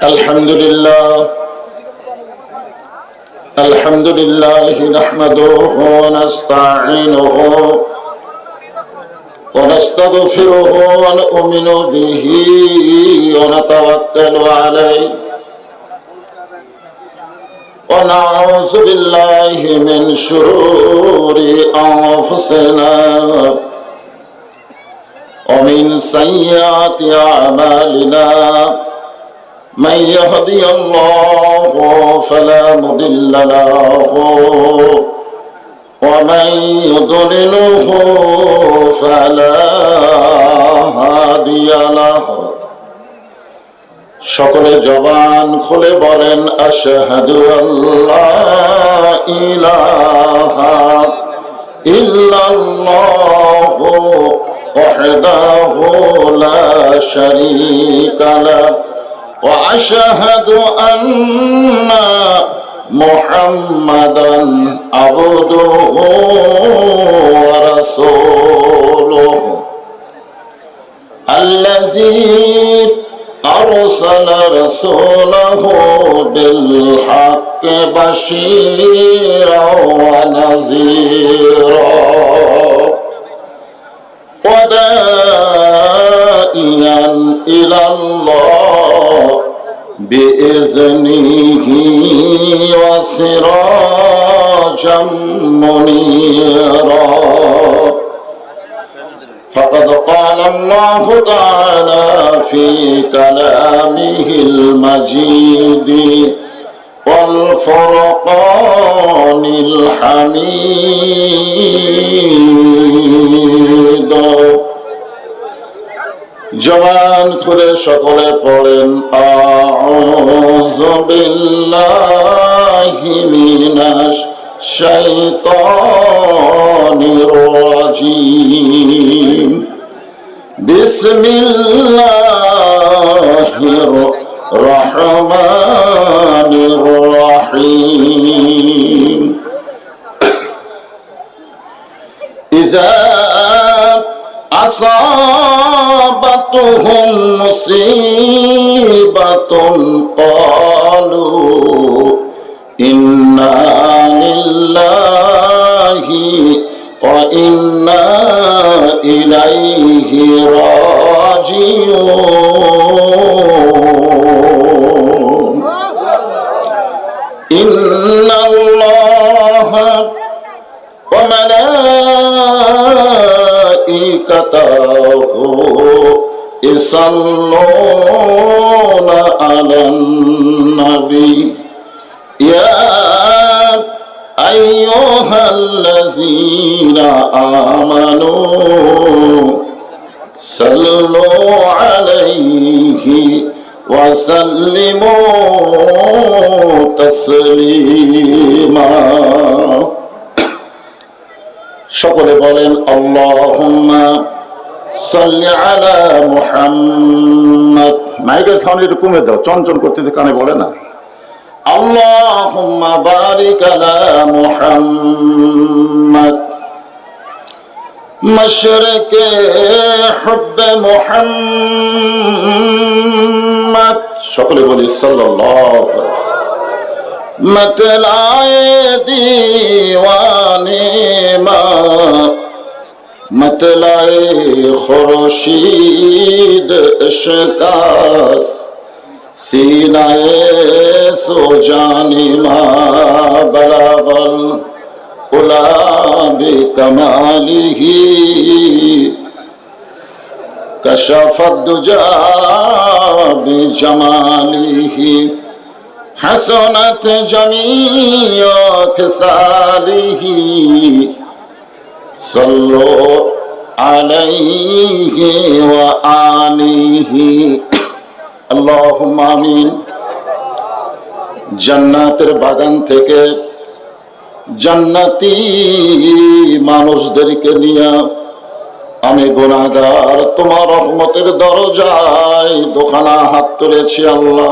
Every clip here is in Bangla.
الحمد لله نحمده ونستعينه ونستغفره ونؤمن به ونتوكل عليه ونعوذ بالله من شرور أنفسنا ومن سيئات أعمالنا من يهدي الله فلا مضل له ومن يضلله فلا هادي له সকলে জবান খুলে বলেন আশহাদু আল্লা ইলাহা ইল্লাল্লাহু ওয়াহদাহু লা শারীকা লাহু وأشهد أن محمدا عبده ورسوله الذي أرسل رسوله بالحق بشيرا ونذيرا وداعيا إلى الله بإذنه وسراجا منيرا فقد قال الله تعالى في كلامه المجيد والفرقان الحميد জবান খুলে সকলে পড়েন আউযু বিল্লাহি মিনাশ শাইতানির রাজীম বিসমিল্লাহির রহমানির রহিম ইযা أصابتهم مصيبة قالوا إنا لله وإنا إليه راجعون إن الله وملائكته يصلون على النبي يا أيها الذين آمنوا صلوا عليه وسلموا تسليما সকলে বলেন আল্লাহুম্মা সাল্লি আলা মুহাম্মাদ। মাইকের সাউন্ড একটু কমে দাও, চঞ্চল করতেছে কানে বলে না। আল্লাহুম্মা বারিক আলা মুহাম্মাদ মাশরিকে হুব্বে মুহাম্মাদ। সকলে বলি সাল্লাল্লাহু আলাইহি ওয়াসাল্লাম। मतलाए दीवाने मतलाए खुर्शीद इश्कास सीनाए सो जानी मा बलागल उला बिकमालिही कशफत दुजा बिजमालिही हसनत जमीय खसालिही सल्लो अलैहि व आलिहि अल्लाहुम्मा आमीन। জান্নাতের বাগান থেকে জান্নাতি মানুষদেরকে নিয়ে আমি গুনাহগার তোমার রহমতের দরজায় দোখানা হাত তুলেছি আল্লাহ।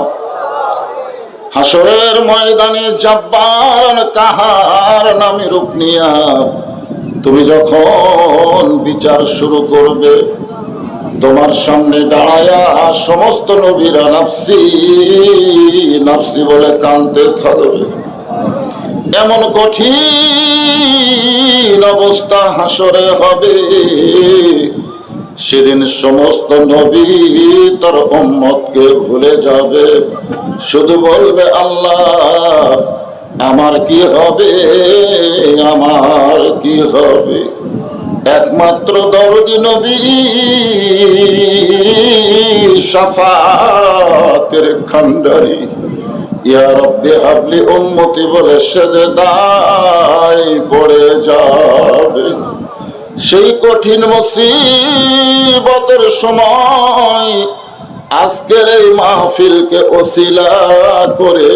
হাসরের ময়দানে জব্বার কাহার নামে রূপ নিয়া তুমি যখন বিচার শুরু করবে, তোমার সামনে দাঁড়ায়া সমস্ত নবীরা নাফসি নাফসি বলে কাঁদতে থাকবে। এমন কঠিন অবস্থা হাসরে হবে, সেদিন সমস্ত নবী তার উম্মতকে ভুলে যাবে, শুধু বলবে আল্লাহ আমার কি হবে, আমার কি হবে। একমাত্র দরদি নবী শাফাতের খান্ডারি ইয়া রব্বি হাবলি উম্মতি বলে সেজদায় পড়ে যাবে। সেই কঠিন মুসিবতের সময় আজকের এই মাহফিলকে ওসিলা করে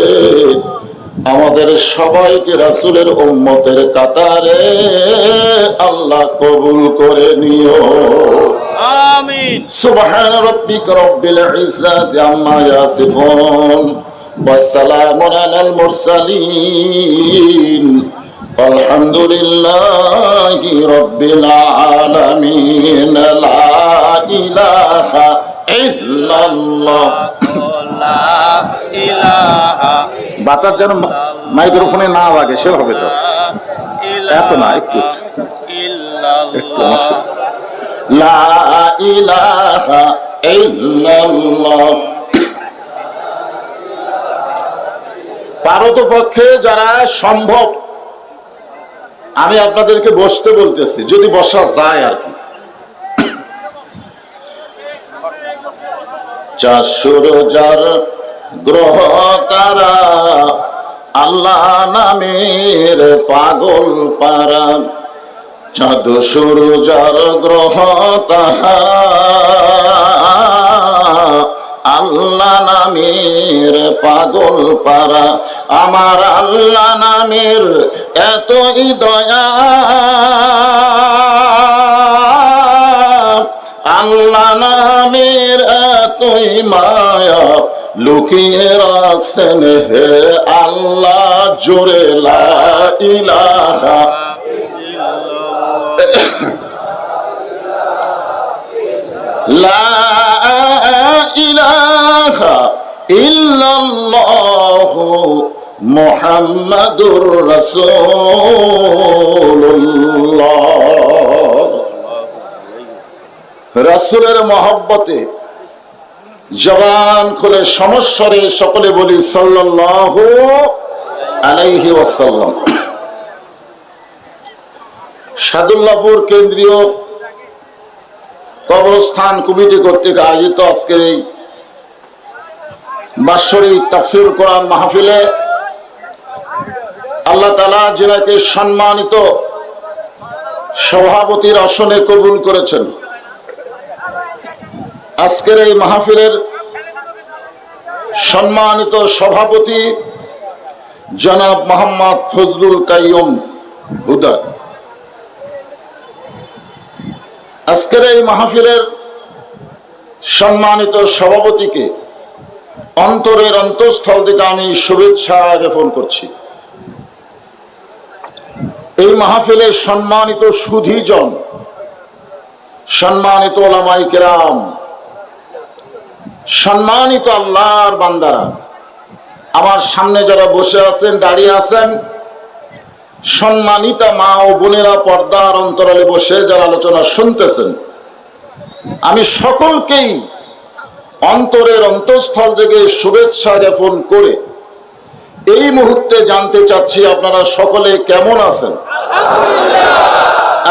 আমাদের সবাইকে রাসূলের উম্মতের কাতারে আল্লাহ কবুল করে নিও, আমিন। সুবহান রাব্বিকা রাব্বিল ইজ্জাতি আম্মা ইয়াসিফুন ওয়া সালামুন আলাল মুরসালিন আলহামদুলিল্লাহি রাব্বিল আলামিন। লা ইলাহা ইল্লাল্লাহ। বাতাস যেন মাইক্রোফোনে না লাগে সেভাবে তো, এত না, একটু একটু। লা ইলাহা ইল্লাল্লাহ। পারতপক্ষে যারা সম্ভব আমি আপনাদেরকে বসতে বলতেছি, যদি বসা যায় আর কি। চারশোর গ্রহ তারা আল্লাহ নামের পাগল পারা, চাঁদ সূর্যের গ্রহ তাহা আল্লাহ নামের পাগল পারা। আমার আল্লাহ নামের এতই দয়া, আল্লাহ নামের এতই মায়া, লুকিয়ে রাখছেন হে আল্লাহ জোরে লা ইলাহা। লা ইলাহা ইল্লাল্লাহু মুহাম্মাদুর রাসূলুল্লাহ। রাসূলের মহব্বতে জবান খুলে সমস্বরে সকলে বলি সাল্লাল্লাহু আলাইহি ওয়াসাল্লাম। সাদুল্লাহপুর কেন্দ্রীয় কবরস্থান কমিটি কর্তৃক আয়োজিত আজকের এই বাৎসরিক তাফসীর কোরআন মাহফিলে আল্লাহ তাআলা যিনাকে সম্মানিত সভাপতির আসনে কবুল করেছেন, আজকের এই মাহফিলের সম্মানিত সভাপতি জনাব মোহাম্মদ ফজলুল কাইয়ুম হুদা, আজকের এই মাহফিলের সম্মানিত সভাপতিকে অন্তরের অন্তঃস্থল থেকে আমি শুভেচ্ছা জ্ঞাপন করছি। এই মাহফিলের সম্মানিত সুধীজন, সম্মানিত ওলামায়ে কেরাম, সম্মানিত আল্লাহর বান্দারা, আমার সামনে যারা বসে আছেন, দাঁড়িয়ে আছেন, সম্মানিতা মা ও বোনেরা, পর্দার অন্তরালে বসে যারা আলোচনা শুনতেছেন, আমি সকলকেই অন্তরের অন্তঃস্থল থেকে শুভেচ্ছা জ্ঞাপন করে এই মুহূর্তে জানতে চাচ্ছি আপনারা সকলে কেমন আছেন?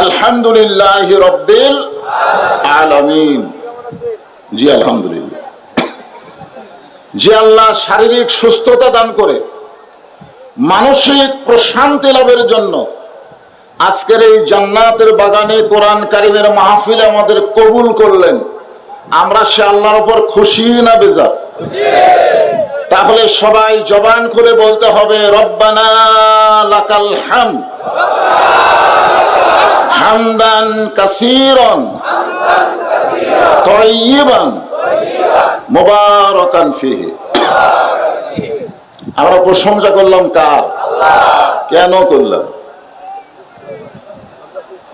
আলহামদুলিল্লাহি রাব্বিল আলামিন। জি আলহামদুলিল্লাহ। যে আল্লাহ শারীরিক সুস্থতা দান করে মানসিক প্রশান্তি লাভের জন্য আজকের এই জান্নাতের বাগানে কোরআন কারীমের মাহফিলে আমাদের কবুল করলেন, আমরা সে আল্লাহর উপর খুশি না বেজার? তাহলে সবাই জবান খুলে বলতে হবে রব্বানা লাকাল হামদ হামদান কাসীরান তাইয়িবান মুবারাকান ফিহি। আমরা প্রশংসা করলাম কার? কেন করলাম?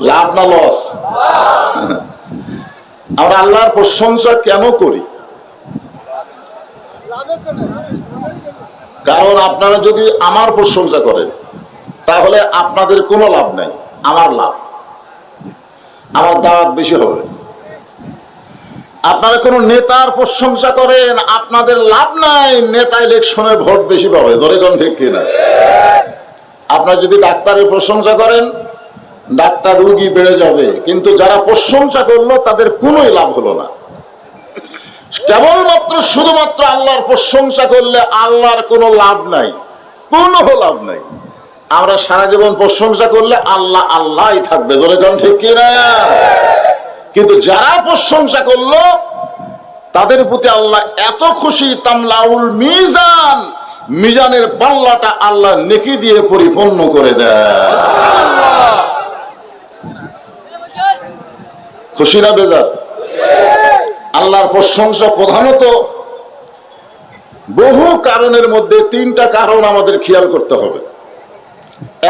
লাভ না লস? আমরা আল্লাহর প্রশংসা কেন করি? কারণ আপনারা যদি আমার প্রশংসা করেন তাহলে আপনাদের কোনো লাভ নাই, আমার লাভ, আমার দাওয়াত বেশি হবে। আপনারা কোন নেতার প্রশংসা করেন, আপনাদের লাভ নাই, নেতা ইলেকশনে ভোট বেশি পাবে। ধরে কোন ঠিক কিনা? আপনারা যদি ডাক্তারের প্রশংসা করেন, ডাক্তার রোগী বেড়ে যাবে, কিন্তু যারা প্রশংসা করলো তাদের কোনোই লাভ হলো না। কেবলমাত্র শুধুমাত্র আল্লাহর প্রশংসা করলে আল্লাহর কোনো লাভ নাই, কোনো লাভ নাই। আমরা সারা জীবন প্রশংসা করলে আল্লাহ আল্লাহই থাকবে। ধরে কোন ঠিক কিনা? কিন্তু যারা প্রশংসা করলো তাদের প্রতি আল্লাহ এত খুশি, তামলাউল মিজান, মিজানের পাল্লাটা আল্লাহ নেকি দিয়ে পরিপূর্ণ করে দেয়। খুশি না বেজার? আল্লাহর প্রশংসা প্রধানত বহু কারণের মধ্যে তিনটা কারণ আমাদের খেয়াল করতে হবে।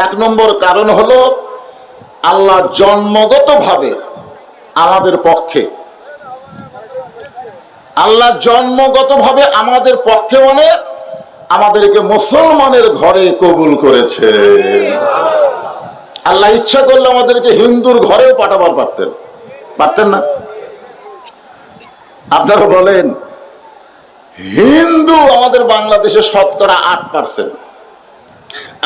এক নম্বর কারণ হলো আল্লাহ জন্মগতভাবে আমাদের পক্ষে, আল্লাহ জন্মগতভাবে আমাদের পক্ষে মানে আমাদেরকে মুসলমানের ঘরে কবুল করেছে। আল্লাহ ইচ্ছা করলে আমাদেরকে হিন্দুর ঘরেও পাঠাবার পারতেন, পারতেন না? আপনারা বলেন, হিন্দু আমাদের বাংলাদেশে শতকরা 8%,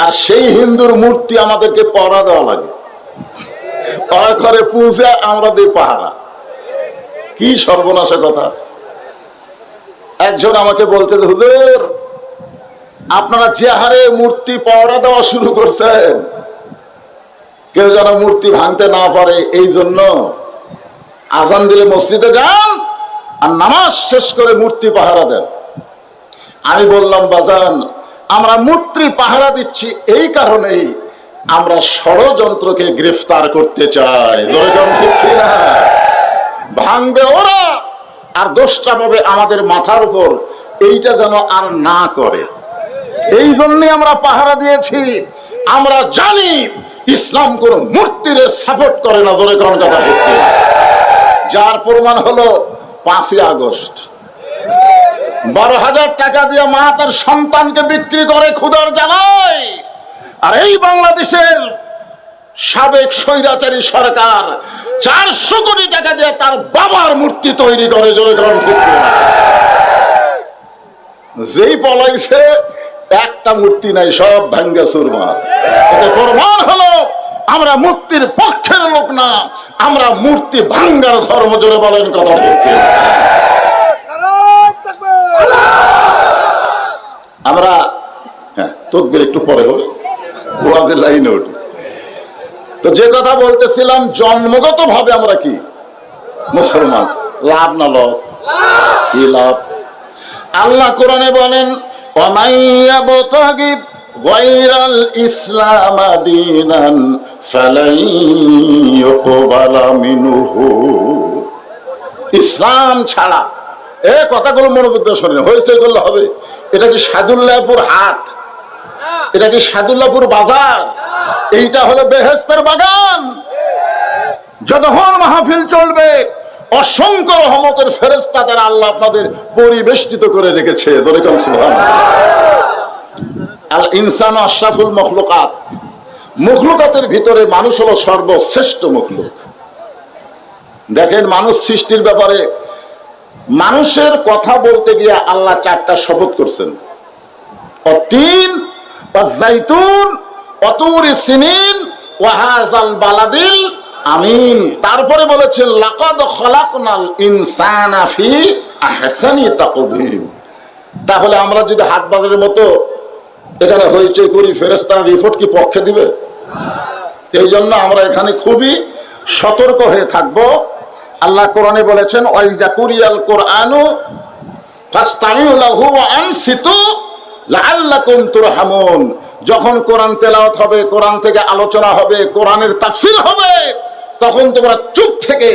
আর সেই হিন্দুর মূর্তি আমাদেরকে পড়া দেওয়া লাগে, ঘরে পূজা আমরা দিই পাহারা। কি সর্বনাশা কথা! একজন আমাকে বলতে, হুজুর আপনারা যে হারে মূর্তি পড়া দেওয়া শুরু করছেন, কেউ যেন মূর্তি ভাঙতে না পারে এই জন্য আজান দিলে মসজিদে যান আর নামাজ শেষ করে মূর্তি পাহারা দেন। আমি বললাম, বাজান, আমরা মূর্তি পাহারা দিচ্ছি এই কারণেই আমরা ষড়যন্ত্রকে গ্রেফতার করতে চাই। ভাঙবে ওরা আর দোষটা পাবে আমাদের মাথার উপর, এইটা যেন আর না করে, এই জন্য আমরা পাহারা দিয়েছি। আমরা জানি ইসলাম কোন মূর্তির সাপোর্ট করে না। ধরে কোন কথা বলতে, যার প্রমাণ হলো 5ই আগস্ট 12,000 টাকা দিয়ে মা তার সন্তানকে বিক্রি করে ক্ষুধার জ্বালায়, আর এই বাংলাদেশের সাবেক স্বৈরাচারী সরকার 400 কোটি টাকা দিয়ে তার বাবার মূর্তি তৈরি করে। জোরে কারণ যেই পলাইছে একটা মূর্তি নাই, সব ভাঙ্গা চুরমার। এতে প্রমাণ হলো আমরা মূর্তির পক্ষের লোক না, আমরা মূর্তি ভাঙ্গার ধর্ম। জোরে বলেন কথা ঠিক। আমরা তকবীর একটু পরে হবে, ওয়াজের লাইনে ওঠে। তো যে কথা বলতেছিলাম, জন্মগত ভাবে আমরা কি মুসলমান। লাভ না লস? কি লাভ? আল্লাহ কোরআনে বলেন, গায়রাল ইসলাম দীনান ফালাই ইউকবালা মিনহু। ইসলাম ছাড়া, এ কথাগুলো মনোযোগ দিয়ে শোনেন, হয়েছে করলে হবে। এটা কি সাদুল্লাহপুর হাট? এটা কি সাদুল্লাহপুর বাজার? এইটা হলো বেহেশতের বাগান। যতক্ষণ মাহফিল চলবে অসংখ্য রহমতের ফেরেশতা দ্বারা আল্লাহ আপনাদের পরিবেষ্টিত করে রেখেছে। আল ইনসানু আশরাফুল মখলুকাত, মখলুকাতের ভিতরে মানুষ হলো সর্বশ্রেষ্ঠ মখলুক। দেখেন, মানুষ সৃষ্টির ব্যাপারে মানুষের কথা বলতে গিয়ে আল্লাহ 4টা শপথ করছেন। অতীন, অজাইতুন, অতুরি সিনিন, ওয়াহাজাল বালাদিল আমিন। তারপরে বলেছেন, লাকাদ খলাকনাল ইনসানা ফি আহসানি তাকওয়িম। তাহলে আমরা যদি হাট বাজারের মতো এখানে হইচই করি, ফেরেশতারা রিপোর্ট কি পক্ষে দিবে? এই জন্য আমরা এখানে খুবই সতর্ক হয়ে থাকবো। আল্লাহ কোরআনে বলেছেন, ওয়াইজা কুরিয়াল কোরআনু ফাসতামিউ লাহু ওয়া আনসিতু লাআল্লাকুম তুরহামুন। যখন কোরআন তেলাওয়াত হবে, কোরআন থেকে আলোচনা হবে, কোরআনের তাফসীর হবে, তখন তোমরা চুপ থেকে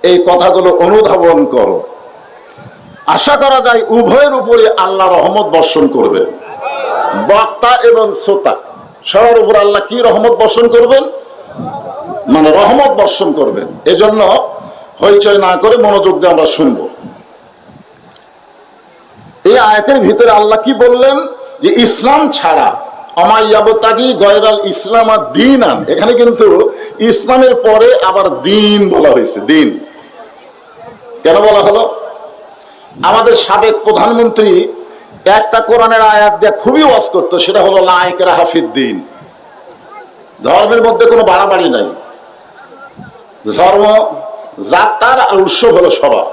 এই কথাগুলো অনুধাবন করো। আশা করা যায় উভয়ের উপরে আল্লাহ রহমত বর্ষণ করবে। বক্তা এবং শ্রোতা সবার উপর আল্লাহ কি রহমত বর্ষণ করবেন? মানে রহমত বর্ষণ করবেন। এজন্য হইচই না করে মনোযোগ দিয়ে আমরা শুনবো। এই আয়াতের ভিতরে আল্লাহ কি বললেন যে ইসলাম ছাড়া অমাইয়াবতাগি গয়রাল ইসলাম আর দিন আন, এখানে কিন্তু ইসলামের পরে আবার দিন বলা হয়েছে। দিন কেন বলা হলো? আমাদের সাবেক প্রধানমন্ত্রী একটা কোরআনের আয়াত দিয়ে খুবই ওয়াজ করতো, সেটা হলো লা ইকরাহা ফিদ্দিন। ধর্মের মধ্যে কোনো বাড়াবাড়ি নাই, ধর্ম যাত্রার আর উৎসব হলো সবার।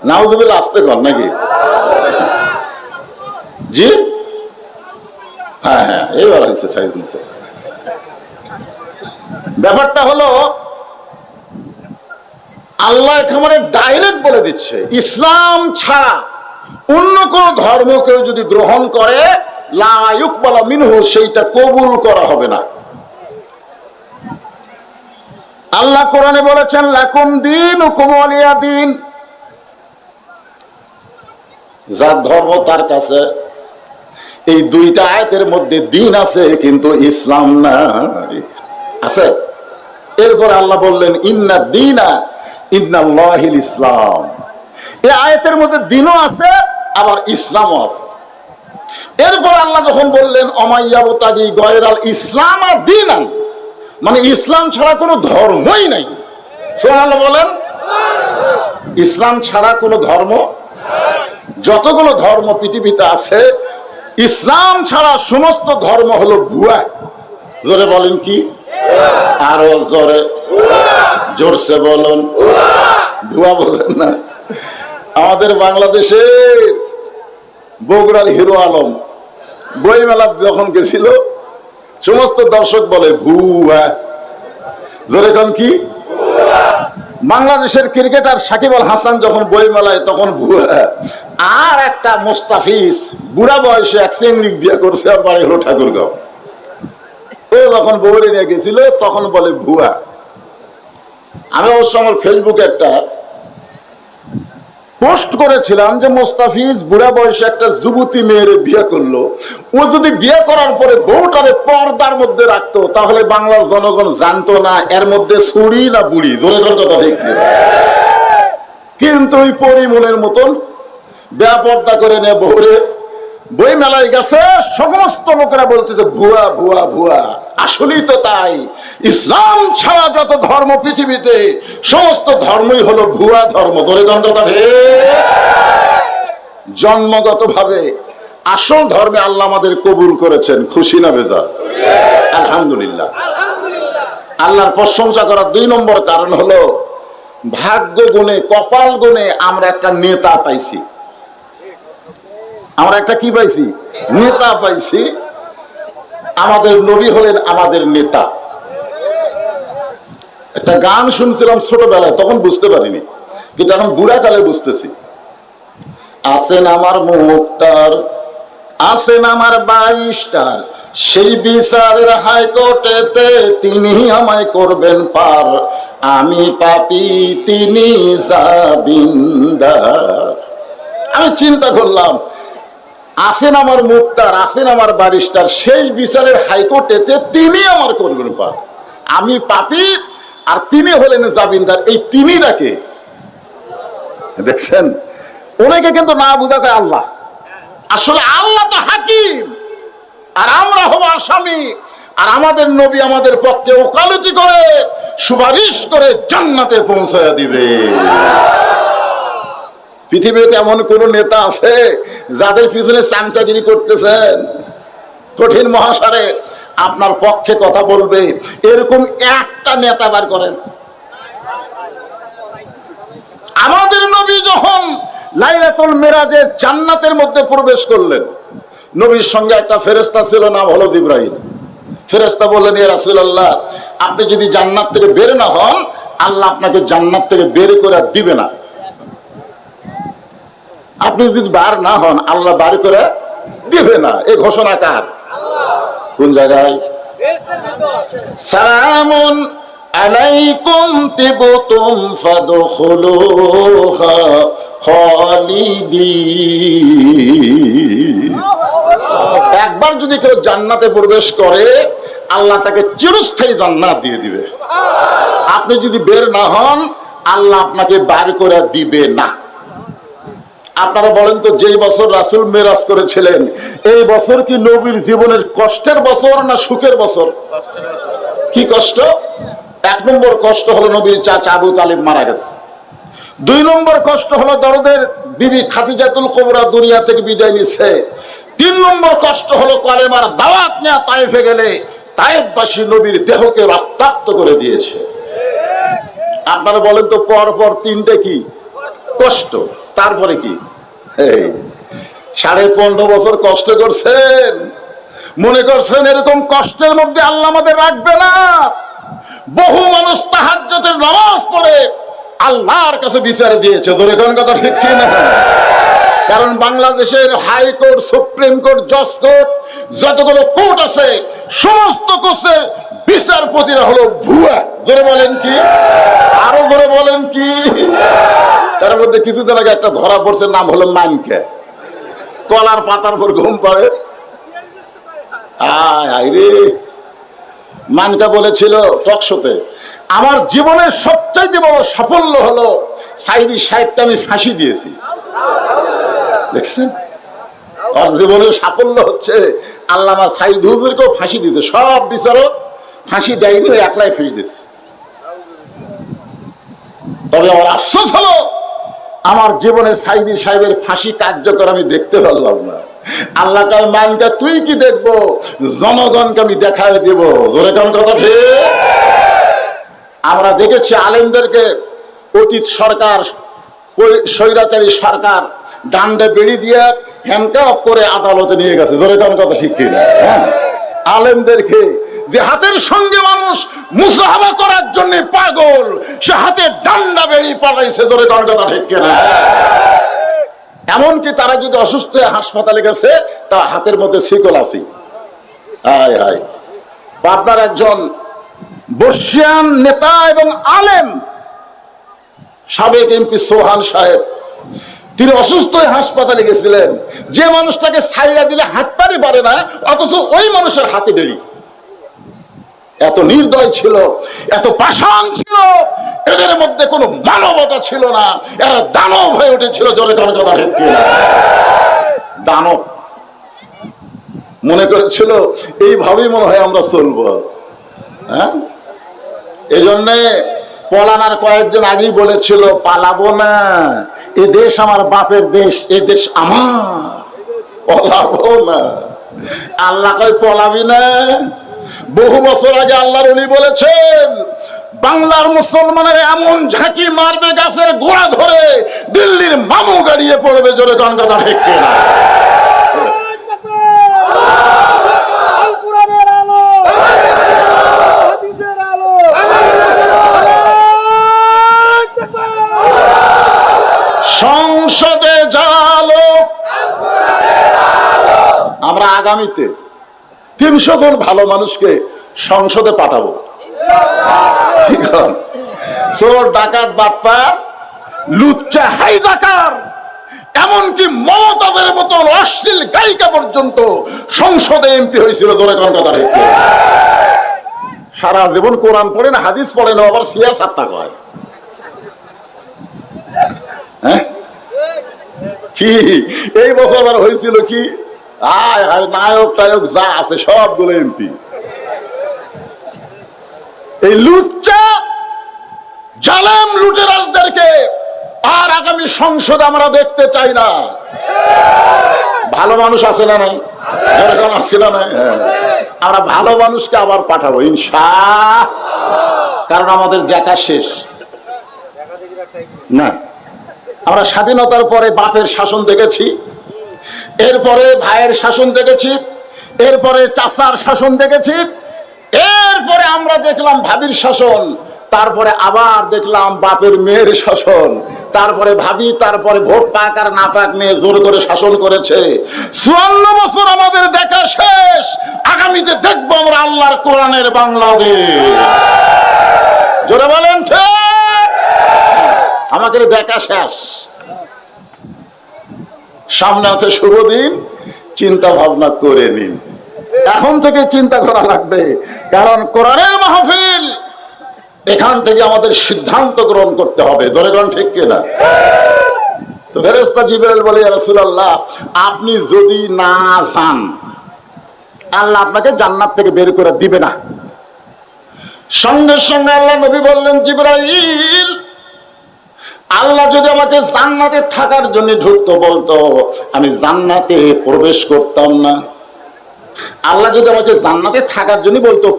নাউজুবিল্লাহ, আসতে কর নাকি? জি হ্যাঁ হ্যাঁ, এইবার হয়েছে সাইজ মতো। ব্যাপারটা হলো আল্লাহ একেবারে ডাইরেক্ট বলে দিচ্ছে ইসলাম ছাড়া অন্য কোন ধর্ম কেউ যদি গ্রহণ করে লা ইউকবালা মিনহু, সেইটা কবুল করা হবে না। আল্লাহ কোরআনে বলেছেন লাকুম দীনুকুম ওয়ালিয়া দীন, যার ধর্ম তার কাছে। এই দুইটা আয়াতের মধ্যে দিন আছে কিন্তু ইসলাম নাই, আছে। এরপর আল্লাহ বললেন ইন্না দীনা ইন্নাল্লাহিল ইসলাম। এই আয়াতের মধ্যে দিনও আছে আবার ইসলামও আছে। এরপর আল্লাহ যখন বললেন অমাইয়াবতাগি গয়রাল ইসলাম আর দীনান, মানে ইসলাম ছাড়া কোনো ধর্মই নাই। সুবহানাল্লাহ বলেন। ইসলাম ছাড়া কোনো ধর্ম, যতগুলো ধর্ম পৃথিবীতে আছে ইসলাম ছাড়া সমস্ত ধর্ম হলো ভুয়া। জোরে বলেন কি? আরো জোরে, জোরসে বলুন। ভুয়া বলেন না। আমাদের বাংলাদেশের বগুড়ার হিরো আলম বইমেলা যখন গেছিল সমস্ত দর্শক বলে ভুয়া। জোরে কোন কি? বাংলাদেশের ক্রিকেটার সাকিব আল হাসান যখন বইমেলায় তখন ভুয়া। আর একটা মোস্তাফিজ বুড়া বয়সে এক চেংড়ি বিয়ে করছে আর বাড়ি হলো ঠাকুরগাঁও, ও যখন বউরে নিয়ে গেছিল তখন বলে ভুয়া। আমি অবশ্য আমার ফেসবুকে একটা পোস্ট করেছিলাম যে মোস্তাফিজ বুড়া বয়সে একটা যুবতী মেয়ের বিয়ে করলো, ও যদি বিয়ে করার পরে বউটারে পর্দার মধ্যে রাখতো তাহলে বাংলার জনগণ জানতো না এর মধ্যে ছুরি না বুড়ি। জোরে জোরে কথা ঠিক। কিন্তু ওই পরিমনের মতন বেপর্দা করে নিয়ে বউরে বই মেলায় গেছে, সমস্ত লোকেরা বলতেছে ভুয়া ভুয়া ভুয়া। আসলেই তো তাই, ইসলাম ছাড়া যত ধর্ম পৃথিবীতে সমস্ত ধর্মই হলো ভুয়া ধর্ম। ধরে দণ্ডটা জন্মগত ভাবে আসল ধর্মে আল্লাহ আমাদের কবুল করেছেন। খুশি না বেজার? আলহামদুলিল্লাহ। আল্লাহর প্রশংসা করার 2 নম্বর কারণ হলো ভাগ্য গুণে কপাল গুণে আমরা একটা নেতা পাইছি। আমরা একটা কি পাইছি? নেতা পাইছি। আমাদের নবী হলেন আমাদের নেতা। একটা গান শুনছিলাম ছোটবেলায়, তখন বুঝতে পারিনি, কিন্তু এখন বুড়া কালে বুঝতেছি। আছেন আমার মুক্তার, আছেন আমার ব্যারিস্টার, সেই বিচারের হাইকোর্টেতে তিনি আমায় করবেন পার। আমি পাপী তিনি জামিনদার। আমি চিন্তা করলাম আছেন আমার মুক্তার, আছেন আমার ব্যারিস্টার, সেই বিচারের হাইকোর্টেতে তিনি আমার করবেন পার। আমি পাপী আর তিনি হলেন জামিনদার। এই তিনি ডাকে দেখছেন, ওনাকে কিন্তু না বুঝাতে আল্লাহ। আসলে আল্লাহ তো হাকিম আর আমরা হব আসামি। আর আমাদের নবী আমাদের পক্ষে ওকালতি করে সুপারিশ করে জান্নাতে পৌঁছায় দিবে। পৃথিবীতে এমন কোন নেতা আছে যাদের পিছনে চামচাগিরি করতেছেন? কঠিন মহাসারে আপনার পক্ষে কথা বলবে এরকম একটা নেতা বার করেন। আমাদের নবী যখন লাইলাতুল মিরাজে জান্নাতের মধ্যে প্রবেশ করলেন, নবীর সঙ্গে একটা ফেরেশতা ছিল, নাম হলো জিবরাইল। ফেরেশতা বললেন ইয়া রাসূলুল্লাহ, আপনি যদি জান্নাত থেকে বের না হন আল্লাহ আপনাকে জান্নাত থেকে বের করে দিবে না। আপনি যদি বার না হন আল্লাহ বার করে দিবে না। এই ঘোষণা কার? কোন জায়গায়? সালামুন আলাইকুম তিবতুম ফাদখুলুহা খালিদিন। একবার যদি কেউ জান্নাতে প্রবেশ করে আল্লাহ তাকে চিরস্থায়ী জান্নাত দিয়ে দিবে। আপনি যদি বের না হন আল্লাহ আপনাকে বার করে দিবে না। আপনারা বলেন তো, যেই বছর রাসূল মেরাজ করেছিলেন, এই বছর কি নবীর জীবনের কষ্টের বছর না সুখের বছর? কি কষ্ট? 1 নম্বর কষ্ট হলো নবীর চাচা আবু তালিব মারা গেছে। 2 নম্বর কষ্ট হলো দরদের বিবি খাদিজাতুল কুবরা দুনিয়া থেকে বিদায় নিচ্ছে। 3 নম্বর কষ্ট হলো কালেমার দাওয়াত নিয়ে তায়েফে গেলে তায়েফবাসী নবীর দেহকে রক্তাক্ত করে দিয়েছে। আপনারা বলেন তো, পর পর 3টে কি কষ্ট, তারপরে কি? 15.5 বছর কষ্ট করছেন, মনে করছেন এরকম কষ্টের মধ্যে আল্লাহ আমাদের রাখবে না? বহু মানুষ তাহাজ্জুদের নামাজ পড়ে আল্লাহর কাছে বিচার দিয়েছে। ধরে কোন কথা ঠিক কি না? কারণ বাংলাদেশের হাইকোর্ট, সুপ্রিম কোর্ট, জজ কোর্ট, যতগুলো কোর্ট আছে, সমস্ত কোর্টের বিচারপতিরা হলো ভুয়া। ধরে বলেন কি? আরো ধরে বলেন কি? তার মধ্যে কিছুদিন আগে একটা ধরা পড়ছে, নাম হলো মানকে। কলার পাতার পর ঘুম পাড়ে। রে মানকা বলেছিল টকশোতে, আমার জীবনের সবচাইতে বড় সাফল্য হলো সাইদি সাহেবকে আমি ফাঁসি দিয়েছি। দেখছেন, ওর জীবনের সাফল্য হচ্ছে আল্লামা সাইদ হুজুরকেও ফাঁসি দিয়েছে। সব বিচারক ফাঁসি দেয়নি, একলাই ফাঁসি দিয়েছে। তবে আমার আশ্বাস হলো, আমার জীবনে সাইদি সাহেবের ফাঁসি কার্যকর আমি দেখতে পারলাম না। আল্লাহ কাল মানকা তুই কি দেখবো, জনগণকে আমি দেখায় দিব। জোরে কোন কথা ঠিক? আমরা দেখেছি আলেমদেরকে অতীত সরকার, স্বৈরাচারী সরকার ডান্ডে বেড়ি দিয়ে হ্যান্ডকাফ করে আদালতে নিয়ে গেছে। জোরে কোন কথা ঠিক কিনা? হ্যাঁ, আলেমদেরকে যে হাতের সঙ্গে মানুষ মুসাহাবা করার জন্য পাগল, সে হাতে ডান্ডা বেড়ি পাঠাইছে। জোরে কোন কথা ঠিক কিনা? এমনকি তারা যদি অসুস্থ হয়ে হাসপাতালে গেছে, তা হাতের মধ্যে শিকল আছে। হায় হায়, আপনার একজন বর্ষিয়ান নেতা এবং আলেম, সাবেক এমপি সোহান সাহেব, তিনি অসুস্থ হয়ে হাসপাতালে গেছিলেন। যে মানুষটাকে ছাইড়া দিলে হাত পারি পারে না, অথচ ওই মানুষের হাতে বেরি। এত নির্দয় ছিল, এত পাষাণ ছিল, এদের মধ্যে কোনো মানবতা ছিল না। এরা দানব হয়ে উঠেছিল। জোরে কোন কথা ঠিক কিনা? দানব মনে করেছিল এইভাবেই মনে হয় আমরা চলবো। হ্যাঁ, এই জন্যে পলানার কয়েকদিন আগেই বলেছিল, পালাবো না, এ দেশ আমার বাপের দেশ, এ দেশ আমার, পলাবো না। আল্লাহ কয় পলাবি না। বহু বছর আগে আল্লাহর ওলি বলেছেন, বাংলার মুসলমানের এমন ঝাঁকি মারবে গাছের গোড়া ধরে, দিল্লির মামু গাড়িয়ে পড়বে। জোরে কোন কথা ঠিক কিনা? সংসদে যালো, আমরা আগামীতে 300 জন ভালো মানুষকে সংসদে পাঠাবো। চোর, ডাকাত, বাটপার, লুচ্চা, হাইজাকার, এমনকি মমতাদের মতন অশ্লীল গায়িকা পর্যন্ত সংসদে এমপি হয়েছিল। ধরে কোন কথা ঠিক? সারা জীবন কোরআন পড়ে না, হাদিস পড়ে না, আবার সিয়াসাতটা কয়। হ্যাঁ, কি এই বছর আবার হয়েছিল কি? আয় হায়, নায়ক টায়ক যা আছে সবগুলো এমপি। এই লুচ্চা জালেম লুটেরাজদেরকে আর আগামী সংসদে আমরা দেখতে চাই না। ভালো মানুষ আছে না নাই? এরকম আসছিল না? আমরা ভালো মানুষকে আবার পাঠাবো ইনশাআল্লাহ। কারণ আমাদের দেখা শেষ না। আমরা স্বাধীনতার পরে বাপের শাসন দেখেছি, এরপরে ভাইয়ের শাসন দেখেছি, এরপরে চাচার শাসন দেখেছি, এরপরে আমরা দেখলাম ভাবির শাসন, তারপরে আবার দেখলাম বাপের মেয়ের শাসন, তারপরে ভাবি, তারপরে ভোট পাক আর না পাক নিয়ে জোর করে শাসন করেছে। 54 বছর আমাদের দেখা শেষ। আগামীতে দেখবো আমরা আল্লাহর কোরআনের বাংলাদেশ। জোরে বলেন ঠিক? আমাদের দেখা শেষ। সামনে আছে শুভ দিন, চিন্তা ভাবনা করে নিন। এখন থেকে চিন্তা করা লাগবে, কারণ কোরআনের মাহফিল, এখান থেকে আমাদের সিদ্ধান্ত গ্রহণ করতে হবে। জোরে কোন ঠিক কিনা? তো ফেরেশতা জিবরাইল বলে, ইয়া রাসূলুল্লাহ, আপনি যদি না যান আল্লাহ আপনাকে জান্নাত থেকে বের করে দিবে না। সঙ্গে সঙ্গে আল্লাহ নবী বললেন, জিবরাইল, আল্লাহ যদি আমাকে জান্নাতে থাকার জন্য ঢুকতে বলতো, আমি জান্নাতে প্রবেশ করতাম না। আল্লাহ যদি আমাকে জান্নাতে থাকার জন্য বলতো,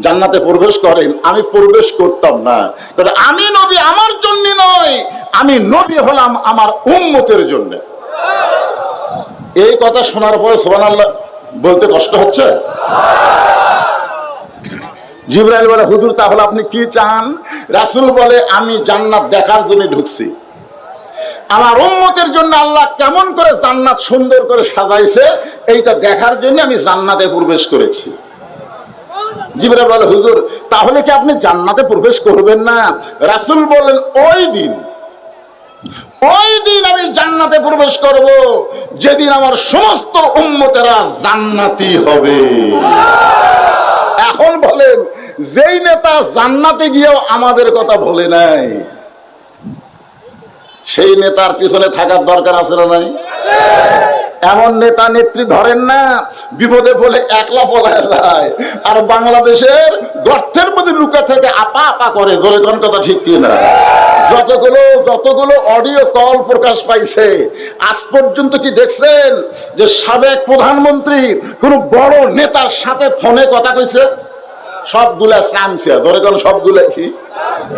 জান্নাতে প্রবেশ করেন, আমি প্রবেশ করতাম না। কারণ আমি নবী আমার জন্য নয়, আমি নবী হলাম আমার উম্মতের জন্য। এই কথা শোনার পরে সুবহানাল্লাহ বলতে কষ্ট হচ্ছে। জিবরাইল বলে, হুজুর তাহলে আপনি কি চান? রাসূল বলে, আমি জান্নাত দেখার জন্য ঢুকছি। আমার উম্মতের জন্য আল্লাহ কেমন করে জান্নাত সুন্দর করে সাজাইছে এইটা দেখার জন্য আমি জান্নাতে প্রবেশ করেছি। জিবরাইল বলে, হুজুর তাহলে কি আপনি জান্নাতে প্রবেশ করবেন না? রাসূল বলেন, ওই দিন আমি জান্নাতে প্রবেশ করব যেদিন আমার সমস্ত উম্মতেরা জান্নাতি হবে। এখন বলেন, যেই নেতা জান্নাতে গিয়েও আমাদের কথা বলে নাই, সেই নেতার পিছনে থাকার দরকার আছে না নাই? এমন নেতা নেত্রী ধরেন না, বিপদে বলে একলা পলায় যায়, আর বাংলাদেশের গর্তের মধ্যে লুকা থেকে আপা আপা করে। ধরে কোন কথা ঠিক কিনা? যতগুলো অডিও কল প্রকাশ পাইছে, আজ পর্যন্ত কি দেখছেন যে সাবেক প্রধানমন্ত্রী কোন বড় নেতার সাথে ফোনে কথা কইছে? সবগুলা চামচা। ধরে কোন সবগুলা কি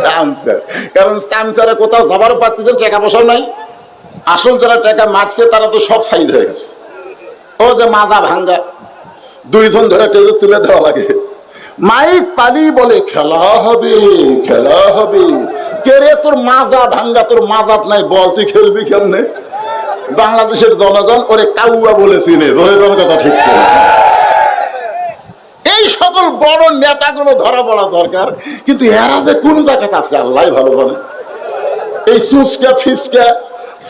চামচা? কারণ চামচারে কোথাও যাবার পারতেছেন, টাকা পয়সা নাই। আসল যারা টাকা মারছে তারা তো সব সাইজ হয়ে গেছে। ও যে মাজা ভাঙ্গা, দুইজন ধরে কেউ তুলে দেওয়া লাগে। মাইক পালি বলে, খেলা হবে খেলা হবে। কে রে, তোর মাজা ভাঙ্গা, তোর মাজাত নাই, বল তুই খেলবি কেমনে? বাংলাদেশের জনগণ ওরে কাউয়া বলে চিনে। ধরে কোন কথা ঠিক করে। এই সকল বড় নেতাগুলো ধরা পড়া দরকার, কিন্তু এরা যে কোন জায়গাতে আছে আল্লাহ ভালো জানে। এই সুচকা ফিসকা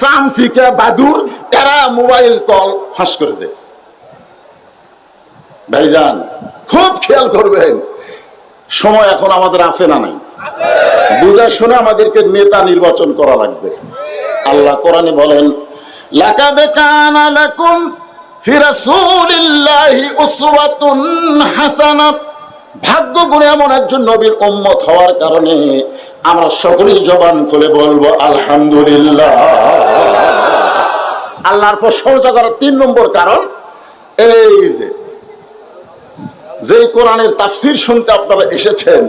চামচিকা বাদুর, এরা মোবাইল কল ফাঁস করে দেয়। ভাইজান খুব খেয়াল করবেন, সময় এখন আমাদের আছে না নাই? বুঝা শুনে আমাদেরকে নেতা নির্বাচন করা লাগবে। আল্লাহ কোরআনে বলেন, লাকাদ কানা লাকুম ফি রাসূলিল্লাহি উসওয়াতুন হাসানাহ। ভাগ্য গুণে এমন একজন নবীর উম্মত হওয়ার কারণে আমরা সকলেই জবান খুলে বলবো আলহামদুলিল্লাহ। আল্লাহর প্রশংসা করার 3 নম্বর কারণ এই যে কোরআনের তাফসীর শুনতে আপনারা এসেছেন,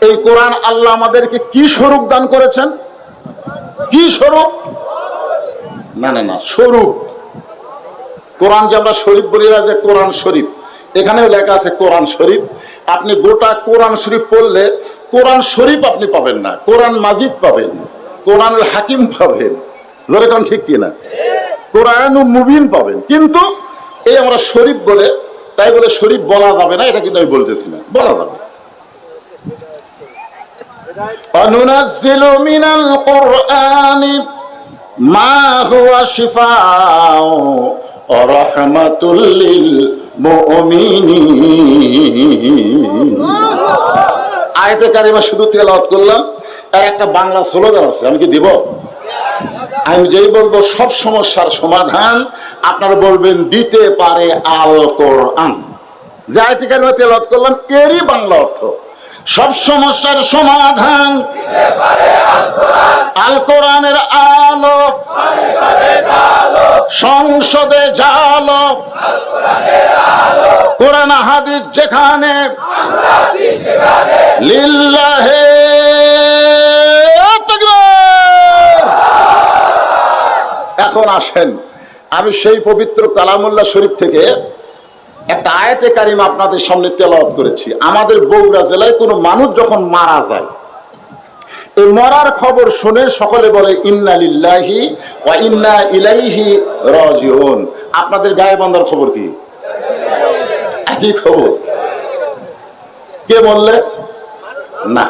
এই কোরআন আল্লাহ আমাদেরকে কি স্বরূপ দান করেছেন? কি স্বরূপ? না স্বরূপ। কোরআন যে আমরা শরীফ বলি না, যে কোরআন শরীফ, এখানেও লেখা আছে কোরআন শরীফ। আপনি গোটা কোরআন শরীফ পড়লে কোরআন শরীফ আপনি পাবেন না, কোরআন মাজিদ পাবেন, কোরআনুল হাকিম পাবেন। যেরকম ঠিক কিনা? কোরআনুল মুবিন পাবেন। কিন্তু এই আমরা শরীফ বলে, তাই বলে শরীফ বলা যাবে না, এটা কিন্তু আমি বলতেছি না, বলা যাবে। অনুনাজ্জিলু মিনাল কুরআনি মা হুয়া শিফাউ ওয়া রাহমাতুল লিল মুমিনিন। আয়াতে কারিমা শুধু তেলাওয়াত করলাম, আর একটা বাংলা স্লোগান আছে, আমি কি দিব? আমি যেই বলবো সব সমস্যার সমাধান, আপনারা বলবেন দিতে পারে আল কোরআন। যে আয়াতে কারিমা তেলাওয়াত করলাম এরই বাংলা অর্থ, সব সমস্যার সমাধান দিতে পারে আল কোরআন। আল কোরআনের আলো সংসদে জালো, কোরআন হাদিস যেখানে লিল্লাহে তাকবীর। এখন আসেন, আমি সেই পবিত্র কালামুল্লাহ শরীফ থেকে একটা আয়াতে কারিমা আপনাদের সামনে তেলাওয়াত করেছি। আমাদের বগুড়া জেলায় কোনো মানুষ যখন মারা যায়, এই মরার খবর শুনে সকলে বলে ইন্না লিল্লাহি ওয়া ইন্না ইলাইহি রাজিউন। আপনাদের গায়েবান্ধার খবর কি? একই খবর। কে বললে? না,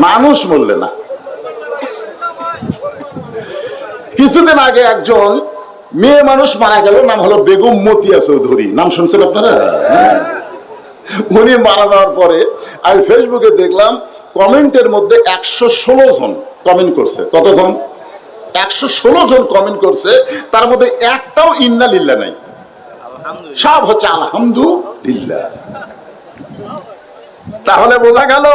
মানুষ বললে না। কিছুদিন আগে একজন মেয়ে মানুষ মারা গেল, নাম হলো বেগম মতিয়া চৌধুরী। নাম শুনছেন আপনারা? উনি মারা যাওয়ার পরে আমি ফেসবুকে দেখলাম কমেন্টের মধ্যে 116 জন কমেন্ট করছে। কতজন? 116 জন কমেন্ট করছে, তার মধ্যে একটাও ইন্না লিল্লাহ নাই, সব হচ্ছে আলহামদুলিল্লাহ। তাহলে বোঝা গেল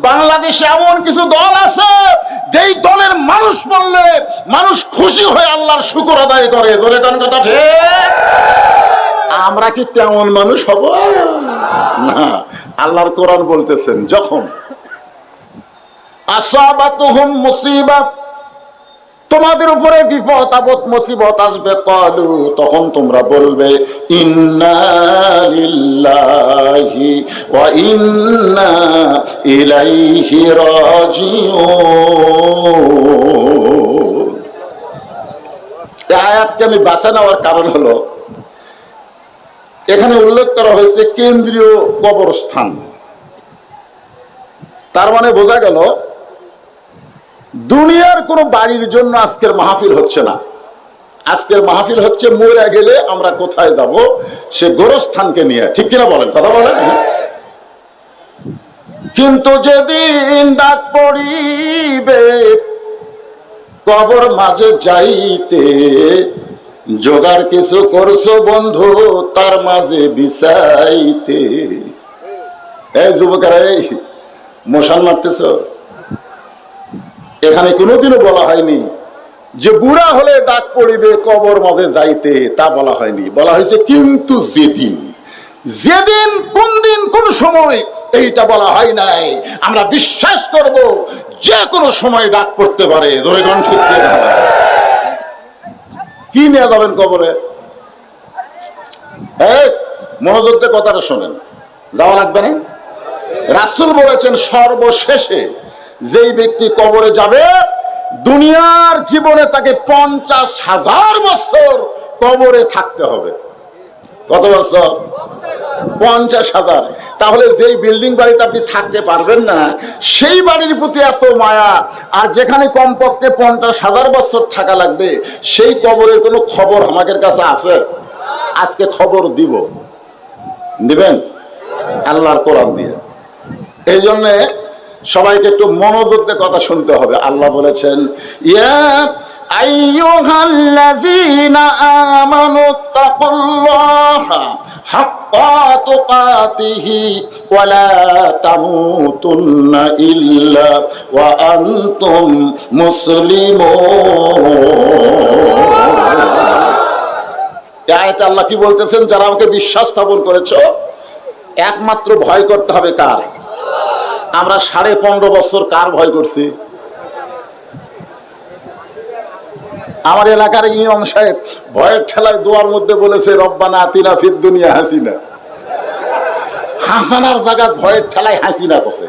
বাংলাদেশে এমন কিছু দল আছে যেই দলের মানুষ বললে মানুষ খুশি হয়ে আল্লাহর শুকর আদায় করে। ধরে কোন কথা ঠিক? আমরা কি তেমন মানুষ হব না? আল্লাহর কোরআন বলতেছেন, যখন আসাবাতুহুম মুসিবাত, তোমাদের উপরে বিপদ আপদ মুসিবত আসবে, ক্বালু, তখন তোমরা বলবে ইন্না লিল্লাহি ওয়া ইন্না ইলাইহি রাজিউন। এই আয়াতকে আমি বাছা নেওয়ার কারণ হলো, এখানে উল্লেখ করা হয়েছে কেন্দ্রীয় কবরস্থান। তার মানে বোঝা গেল দুনিয়ার কোন বাড়ির জন্য আজকের মাহফিল হচ্ছে না। আজকের মাহফিল হচ্ছে মরে গেলে আমরা কোথায় যাব, সে গোরস্থানকে নিয়ে। ঠিক কিনা বলেন? কথা বলেন। কিন্তু যেদিন ডাক পড়িবে কবর মাঝে যাইতে, জোগাড় কিছু করছো বন্ধু তার মাঝে বিছাইতে। এই যুবকেরা, এই মশান মারতেছ, এখানে কোনোদিনও বলা হয়নি যে বুড়া হলে ডাক পড়িবে কবর মাঝে যাইতে, তা বলা হয়নি। বলা হয়েছে কিন্তু যেদিন, যেদিন, কোন দিন, কোন সময়, এইটা বলা হয় নাই। আমরা বিশ্বাস করব যে কোনো সময় ডাক পড়তে পারে। ধরে গান ঠিক কি নিয়ে যাবেন কবরে? মনোযোগ দিয়ে কথাটা শোনেন, যাওয়া লাগবে না। রাসূল বলেছেন সর্বশেষে যেই ব্যক্তি কবরে যাবে, দুনিয়ার জীবনে তাকে 50,000 বছর কবরে থাকতে হবে। কত বছর? 50,000। তাহলে যেই বিল্ডিং বাড়িতে আপনি থাকতে পারবেন না, সেই বাড়ির প্রতি এত মায়া, আর যেখানে কমপক্ষে 50,000 বছর থাকা লাগবে, সেই কবরের কোনো খবর আমাদের কাছে আছে? আজকে খবর দিব, দিবেন আল্লাহর কোরআন দিয়ে। এই জন্য সবাইকে একটু মনোযোগ দিয়ে কথা শুনতে হবে। আল্লাহ বলেছেন, ইয়া আইয়ুহাল্লাযীনা আমানু তাকুল্লাহা হাক্কা তুকাতিহি ওয়া লা তামুতুন্না ইল্লা ওয়া আনতুম মুসলিমুন। এই আয়াতে আল্লাহ কি বলতেছেন? যারা আমাকে বিশ্বাস স্থাপন করেছো, একমাত্র ভয় করতে হবে কার? আমরা 15.5 বছর কার ভয় করছি? আমার এলাকার ইমাম সাহেব ভয়ের ঠেলায় দোয়ার মধ্যে বলেছে, রব্বানা আতিনা ফিদ দুনিয়া হাসিনা। হাসানার জায়গা ভয়ের ঠেলায় হাসিনা করছে।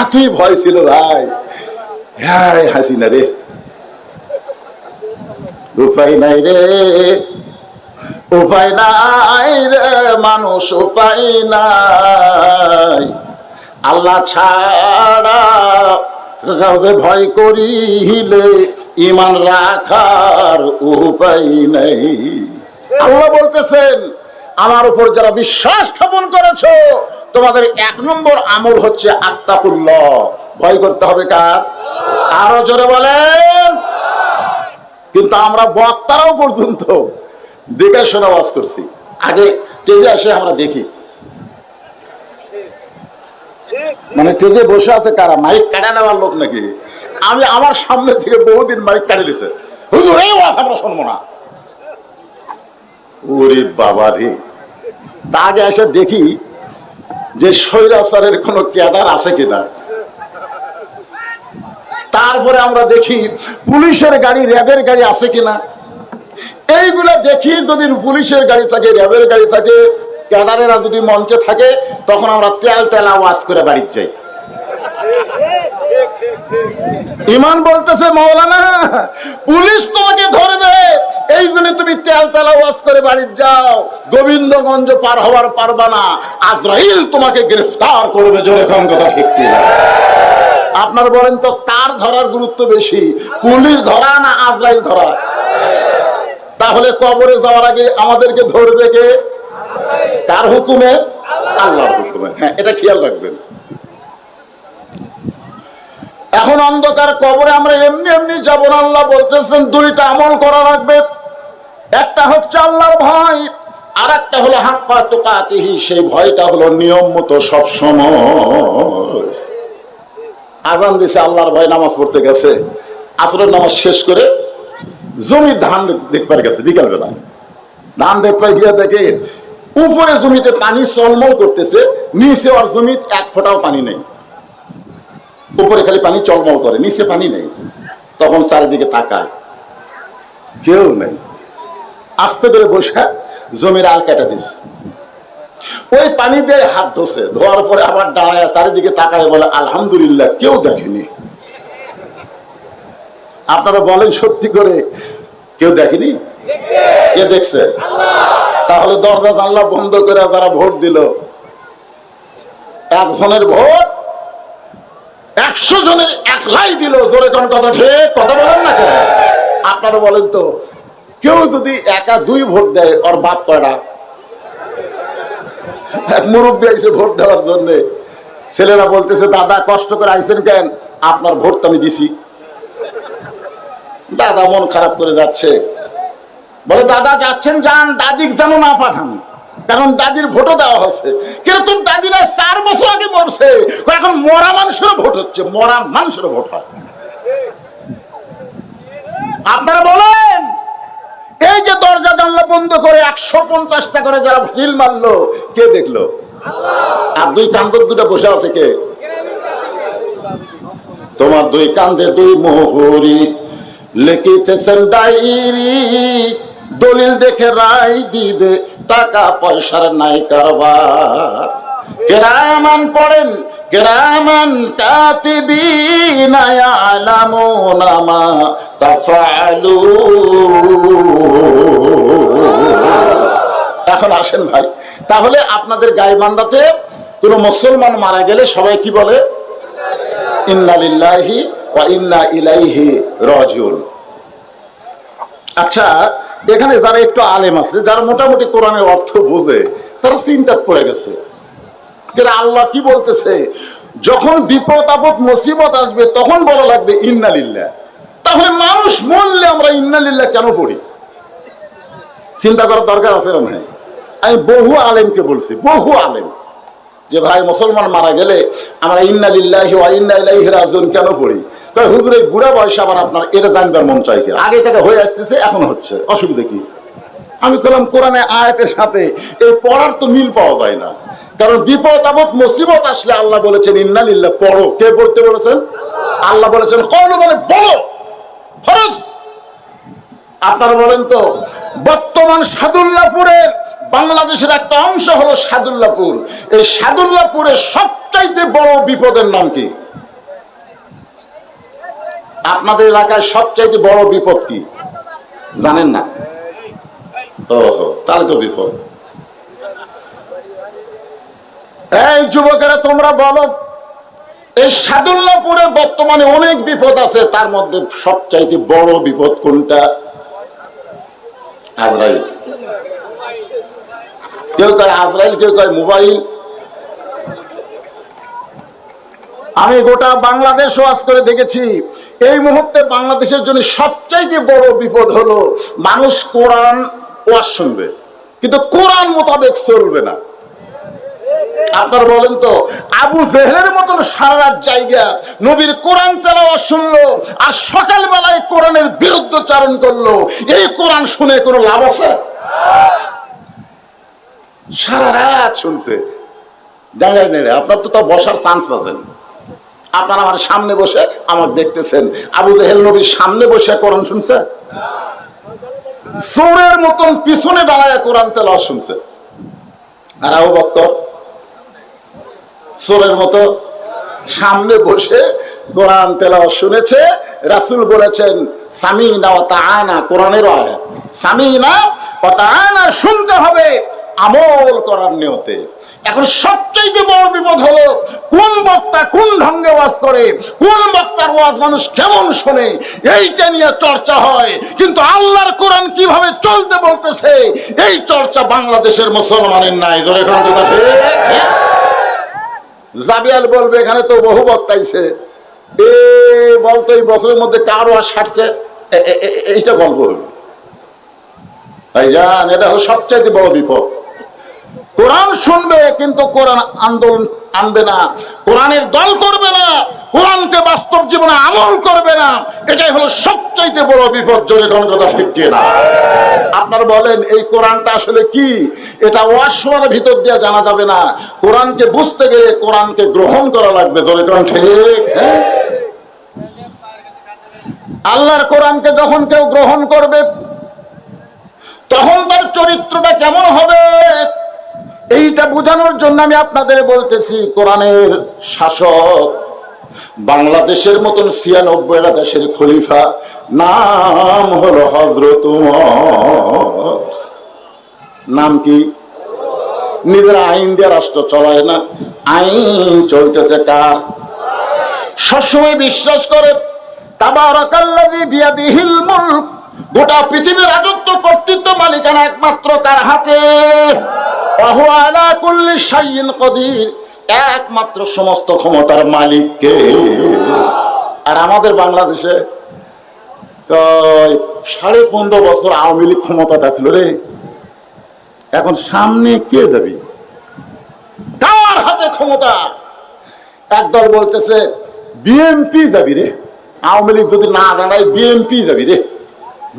এতই ভয় ছিল ভাই। হ্যাঁ, হাসিনা রে, উপায় নাই রে, উপায় নাই রে মানুষ, উপায় নাই। আল্লাহ ছাড়া কাউকে ভয় করিলে ঈমান রাখার উপায় নাই। আল্লাহ বলতেছেন, আমার উপর যারা বিশ্বাস স্থাপন করেছো, তোমাদের 1 নম্বর আমল হচ্ছে আত্তাকুল্লাহ, ভয় করতে হবে কার? আরো জোরে বলেন। কিন্তু আমরা বক্তারাও পর্যন্ত দেখে শোনা ওয়াজ করছি। আগে স্টেজে আসে আমরা দেখি, মানে স্টেজে বসে আছে কারা? মাইক কাটা নেওয়ার লোক নাকি? আমি আমার সামনে থেকে বহুদিন মাইক কাটে নিছে, হুজুর এই ওয়াজ আমরা শুনবো না। ওরে বাবা রে! তা আগে এসে দেখি যে স্বৈরাচারের কোনো ক্যাডার আছে কিনা। তারপরে আমরা দেখি পুলিশের গাড়ি, র্যাবের গাড়ি আছে কিনা। এইগুলা দেখি, যদি পুলিশের গাড়ি থাকে, র্যাবের গাড়ি থাকে, ক্যাডারেরা যদি মঞ্চে থাকে, তখন আমরা তেল তেলা ওয়াজ করে বাড়িতে যাই। ইমান বলতেছে, মাওলানা পুলিশ তোমাকে ধরবে, এই জন্য তুমি তেল তেলা ওয়াজ করে বাড়িতে যাও। গোবিন্দগঞ্জ পার হওয়ার পারবা না, আজরাইল তোমাকে গ্রেফতার করবে। জোরে কোন কথা ঠিক কিনা? আপনার বলেন তো, কার ধরার গুরুত্ব বেশি, পুলিশ ধরা না আজরাইল ধরা? তাহলে কবরে যাওয়ার আগে আমাদেরকে ধরবে কে? কার হুকুমে? আল্লাহর হুকুমে। হ্যাঁ, এটা খেয়াল রাখবেন। এখন অন্ধকার কবরে আমরা এমনি এমনি যাব না। আল্লাহ বলতেছেন দুইটা আমল করা লাগবে, একটা হচ্ছে আল্লাহর ভয়, আর একটা হলো হাক্কা তুকাতিহি, সেই ভয়টা হলো নিয়ম মতো সবসময়। আজান দিছে, আল্লাহর ভয় নামাজ পড়তে গেছে, আসরের নামাজ শেষ করে জমি ধান দেখবার গেছে, বিকালবেলা ধান দেখবার গিয়ে দেখে উপরে জমিতে পানি চলমল করতেছে, নিচে আর জমিতে এক ফোঁটাও পানি নেই। উপরে খালি পানি চলমল করে, নিচে পানি নেই। তখন চারিদিকে তাকায়, কেউ নেই। আস্তে করে বসে জমির আল কেটে দিছে, ওই পানি দিয়ে হাত ধোছে, ধোয়ার পরে আবার দাঁড়ায় চারিদিকে তাকায় বলে আলহামদুলিল্লাহ কেউ দেখেনি। আপনারা বলেন সত্যি করে কেউ দেখেনি? কে দেখছে? তাহলে দরজা জানলা বন্ধ করে যারা ভোট দিল, একজনের ভোট 100 জনের একলাই দিল, জোরে কোন কথা ঠিক কথা বলেন না কেন? আপনারা বলেন তো কেউ যদি একা 2 ভোট দেয়, ওর বাপ কয়টা? এক মুরব্বী আইসে ভোট দেওয়ার জন্য, ছেলেরা বলতেছে দাদা কষ্ট করে আইসেন কেন? আপনার ভোট তো আমি দিছি। দাদা মন খারাপ করে যাচ্ছে, বলে দাদা যাচ্ছেন যান, দাদিকে যেন না পাঠান, কারণ দাদির ভোটও দেওয়া হচ্ছে। কিন্তু তোর দাদিরা 4 বছর আগে মরছে, এখন মরা মানুষেরও ভোট হচ্ছে, মরা মানুষেরও ভোট হয়। আপনারা বলেন এই যে দরজা জানলা বন্ধ করে 150টা করে যারা সিল মারলো, কে দেখলো? আর 2 কান্দর দুটো বসে আছে কে? তোমার 2 কান্দে 2 মোহরি লিখিতেছেন ডায়েরি, দলিল দেখে রায় দিবে, টাকা পয়সার নাই কারবার। কেরামান পড়েন, কেরামান কাতিবিনা ইয়ালামুনা মা তাফআলুন। এখন আসেন ভাই, তাহলে আপনাদের গাইবান্ধাতে কোন মুসলমান মারা গেলে সবাই কি বলে? ইন্না লিল্লাহি ওয়া ইন্না ইলাইহি রাজিউন। আচ্ছা, এখানে যারা একটু আলেম আছে, যারা মোটামুটি কোরআনের অর্থ বোঝে, তারা চিন্তা পড়ে গেছে, আল্লাহ কি বলতেছে? যখন বিপদ আপদ মুসিবত আসবে তখন বলা লাগবে ইন্না লিল্লাহ। তাহলে মানুষ মরলে আমরা ইন্না লিল্লাহ কেন পড়ি? চিন্তা করার দরকার আছে না? ভাই আমি বহু আলেমকে বলছি, বহু আলেম, যে ভাই মুসলমান মারা গেলে আমরা ইন্না লিল্লাহি ওয়া ইন্না ইলাইহি রাজিউন কেন পড়ি? হুজুর এই বুড়া বয়সে আবার আপনার এটা জানবার মন চাই কি? আগে থেকে হয়ে আসতেছে, এখন হচ্ছে, অসুবিধা কি? আমি বললাম কোরআনে আয়াতের সাথে এই পড়ার তো মিল পাওয়া যায় না, কারণ বিপদ আপদ মুসিবত আসলে আল্লাহ বলেছেন ইন্না লিল্লাহ পড়ো। কে পড়তে বলেছেন? আল্লাহ বলেছেন কওলো, মানে বলো, ফরজ। আপনারা বলেন তো বর্তমান সাদুল্লাহপুরের বাংলাদেশের একটা অংশ হলো সাদুল্লাহপুর, এই সাদুল্লাহপুরের সবচাইতে বড় বিপদের নাম কি? আপনাদের এলাকায় সবচাইতে বড় বিপদ কি জানেন না? ওহো, তাহলে তো বিপদ। এই যুবকেরা তোমরা বলো, এই সাদুল্লাহপুরে বর্তমানে অনেক বিপদ আছে, তার মধ্যে সবচাইতে বড় বিপদ কোনটা? আজরাইল। কেউ কয় আজরাইল, কেউ কয় মোবাইল। আমি গোটা বাংলাদেশ ওয়াজ করে দেখেছি, এই মুহূর্তে বাংলাদেশের জন্য সবচাইতে বড় বিপদ হলো মানুষ কোরআন ওয়াজ শুনবে কিন্তু কোরআন মোতাবেক চলবে না। আপনারা বলেন তো আবু জেহেলের মতন সারা রাত জায়গা নবীর কোরআন তেলাওয়াত শুনলো আর সকালবেলায় কোরআনের বিরুদ্ধচারণ করলো, এই কোরআন শুনে কোনো লাভ আছে? সারা রাত শুনছে দাঁড়ায় নেড়ে, আপনার তো বসার চান্স পাচ্ছেন। আপনারা আমার সামনে বসে আমার দেখতেছেন, আবু জেহেল নবীর সামনে বসে কোরআন শুনছে? চোরের মতন পিছনে দাঁড়ায় কোরআন তেলাওয়াত শুনছে। আর আবু বকর চোরের মতো সামনে বসে কোরআন তেলাওয়াত শুনেছে। রাসূল বলেছেন সামিনা ওয়া তাআনা, কোরআনের আয়াত, সামিনা ওয়া তাআনা, শুনতে হবে আমল করার নিয়তে। এখন সবচেয়ে বড় বিপদ হলো কোন বক্তা কোন ঢঙ্গে ওয়াজ করে, কোন বক্তার ওয়াজ মানুষ কেমন শোনে, এইটা নিয়ে চর্চা হয়, কিন্তু আল্লাহর কোরআন কিভাবে চলতে বলতেছে এই চর্চা বাংলাদেশের মুসলমানের নাই। ধরে জাবিয়াল বলবে এখানে তো বহু বক্তা আইছে, এ বলতো এই বছরের মধ্যে কারো আর সারছে, এইটা গল্প হবে ভাইজান। এটা হলো সবচাইতে বড় বিপদ। কোরআন শুনবে কিন্তু কোরআন আন্দোলন আনবে না, কোরআনের দল করবে না, কোরআনকে বাস্তব জীবনে আমল করবে না, এটাই হলো সবচাইতে বড় বিপদ। জোরে কোন কথা ঠিক না? আপনারা বলেন এই কোরআনটা আসলে কি? এটা ওয়াজ শোনার ভিতর দিয়ে জানা যাবে না। কোরআনকে বুঝতে গেলে কোরআনকে গ্রহণ করা লাগবে। জোরে কোন ঠিক? হ্যাঁ, আল্লাহর কোরআনকে যখন কেউ গ্রহণ করবে তখন তার চরিত্রটা কেমন হবে এইটা বোঝানোর জন্য আমি আপনাদের বলতেছি, কোরআনের শাসক বাংলাদেশের মতন ৯৬টা দেশের খলিফা, নাম হলো হযরত ওমর। নাম কি? নিজেরা আইন দিয়ে রাষ্ট্র চলায় না, আইন চলতেছে কার? সবসময় বিশ্বাস করে তাবারাকাল্লাযী বিয়াদিহিল মুলক, গোটা পৃথিবীর রাজত্ব, কর্তৃত্ব, মালিকানা একমাত্র কার হাতে? ওয়া হুয়া আলা কুল্লি শাইইন কাদির, একমাত্র সমস্ত ক্ষমতার মালিক কে? আর আমাদের বাংলাদেশে ১৫.৫ বছর আওয়ামী লীগ ক্ষমতাটা ছিল রে, এখন সামনে কে যাবি? কার হাতে ক্ষমতা? একদল বলতেছে বিএনপি যাবি রে, আওয়ামী লীগ যদি না দাঁড়ায় বিএনপি যাবি রে,